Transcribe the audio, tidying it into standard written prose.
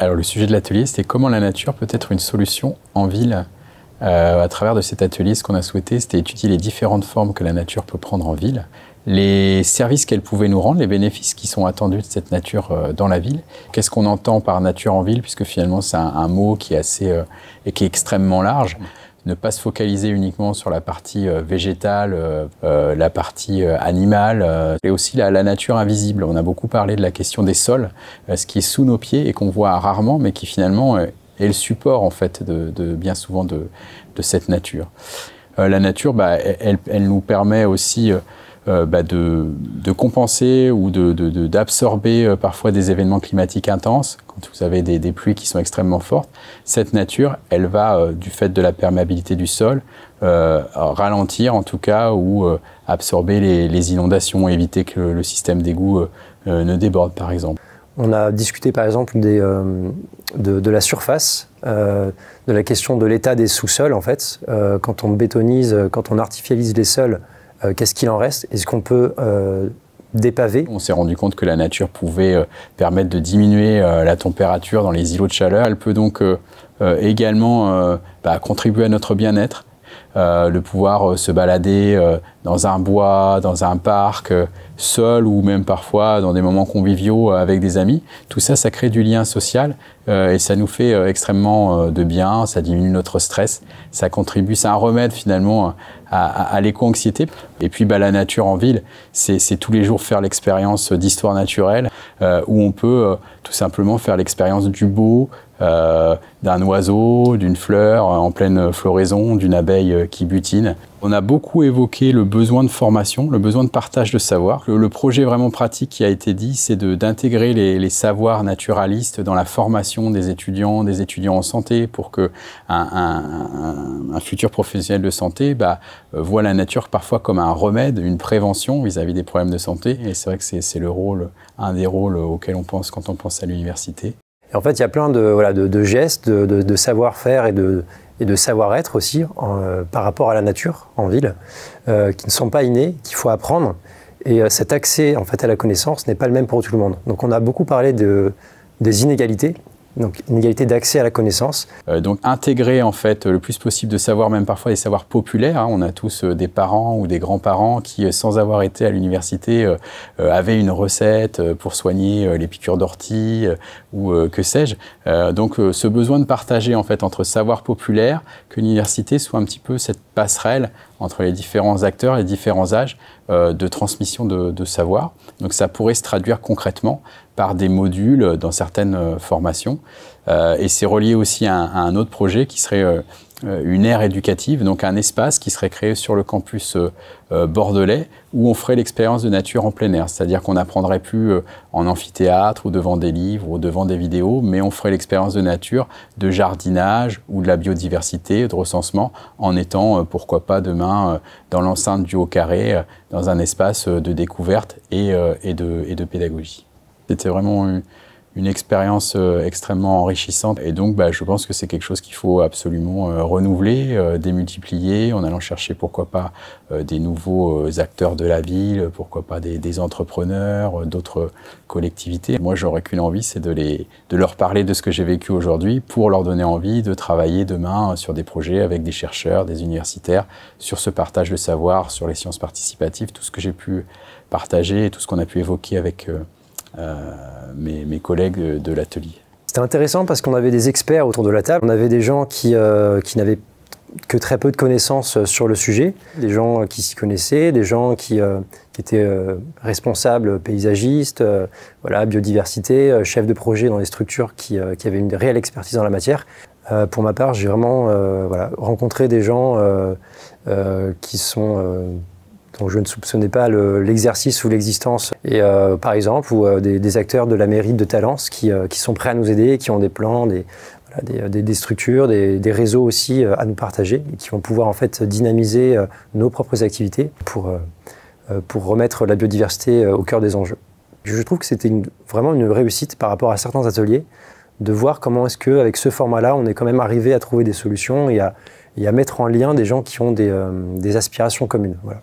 Alors le sujet de l'atelier, c'était comment la nature peut être une solution en ville. À travers de cet atelier, ce qu'on a souhaité, c'était étudier les différentes formes que la nature peut prendre en ville, les services qu'elle pouvait nous rendre, les bénéfices qui sont attendus de cette nature dans la ville. Qu'est-ce qu'on entend par nature en ville, puisque finalement c'est un mot qui est assez et qui est extrêmement large. Ne pas se focaliser uniquement sur la partie végétale, la partie animale, et aussi la nature invisible. On a beaucoup parlé de la question des sols, ce qui est sous nos pieds et qu'on voit rarement, mais qui finalement est le support en fait bien souvent de cette nature. La nature, elle nous permet aussi de compenser ou d'absorber parfois des événements climatiques intenses. Quand vous avez des pluies qui sont extrêmement fortes, cette nature, elle va, du fait de la perméabilité du sol, ralentir en tout cas ou absorber les inondations, éviter que le système d'égout ne déborde par exemple. On a discuté par exemple de la surface, de la question de l'état des sous-sols en fait. Quand on bétonise, quand on artificialise les sols, qu'est-ce qu'il en reste? Est-ce qu'on peut dépaver? On s'est rendu compte que la nature pouvait permettre de diminuer la température dans les îlots de chaleur. Elle peut donc également contribuer à notre bien-être. De pouvoir se balader dans un bois, dans un parc, seul ou même parfois dans des moments conviviaux avec des amis. Tout ça, ça crée du lien social et ça nous fait extrêmement de bien, ça diminue notre stress, ça contribue, c'est un remède finalement à l'éco-anxiété. Et puis la nature en ville, c'est tous les jours faire l'expérience d'histoire naturelle où on peut tout simplement faire l'expérience du beau, d'un oiseau, d'une fleur en pleine floraison, d'une abeille qui butine. On a beaucoup évoqué le besoin de formation, le besoin de partage de savoir. Le projet vraiment pratique qui a été dit, c'est d'intégrer les savoirs naturalistes dans la formation des étudiants en santé pour que un futur professionnel de santé voit la nature parfois comme un remède, une prévention vis-à-vis des problèmes de santé. Et c'est vrai que c'est un des rôles auxquels on pense quand on pense à l'université. Et en fait, il y a plein de gestes, de savoir-faire et de savoir-être aussi par rapport à la nature en ville, qui ne sont pas innés, qu'il faut apprendre. Et cet accès en fait, à la connaissance n'est pas le même pour tout le monde. Donc on a beaucoup parlé des inégalités, donc inégalité d'accès à la connaissance. Donc intégrer en fait le plus possible de savoirs, même parfois des savoirs populaires. On a tous des parents ou des grands-parents qui, sans avoir été à l'université, avaient une recette pour soigner les piqûres d'ortie ou que sais-je. Donc ce besoin de partager en fait entre savoirs populaires, que l'université soit un petit peu cette passerelle entre les différents acteurs et différents âges de transmission de savoir. Donc ça pourrait se traduire concrètement par des modules dans certaines formations. Et c'est relié aussi à un autre projet qui serait une aire éducative, donc un espace qui serait créé sur le campus bordelais où on ferait l'expérience de nature en plein air. C'est-à-dire qu'on n'apprendrait plus en amphithéâtre ou devant des livres ou devant des vidéos, mais on ferait l'expérience de nature, de jardinage ou de la biodiversité, de recensement, en étant, pourquoi pas demain, dans l'enceinte du Haut-Carré, dans un espace de découverte et de pédagogie. C'était vraiment une expérience extrêmement enrichissante et donc je pense que c'est quelque chose qu'il faut absolument renouveler, démultiplier en allant chercher pourquoi pas des nouveaux acteurs de la ville, pourquoi pas des entrepreneurs, d'autres collectivités. Moi j'aurais qu'une envie, c'est de leur parler de ce que j'ai vécu aujourd'hui pour leur donner envie de travailler demain sur des projets avec des chercheurs, des universitaires, sur ce partage de savoir, sur les sciences participatives, tout ce que j'ai pu partager et tout ce qu'on a pu évoquer avec mes collègues de l'atelier. C'était intéressant parce qu'on avait des experts autour de la table. On avait des gens qui n'avaient que très peu de connaissances sur le sujet, des gens qui s'y connaissaient, des gens qui étaient responsables paysagistes, biodiversité, chefs de projet dans des structures qui avaient une réelle expertise dans la matière. Pour ma part, j'ai vraiment rencontré des gens qui sont... dont je ne soupçonnais pas l'exercice ou l'existence. Et par exemple, des acteurs de la mairie de Talence qui sont prêts à nous aider, qui ont des plans, des structures, des réseaux aussi à nous partager, et qui vont pouvoir en fait dynamiser nos propres activités pour remettre la biodiversité au cœur des enjeux. Je trouve que c'était vraiment une réussite par rapport à certains ateliers, de voir comment est-ce qu'avec ce format-là, on est quand même arrivé à trouver des solutions et à mettre en lien des gens qui ont des aspirations communes. Voilà.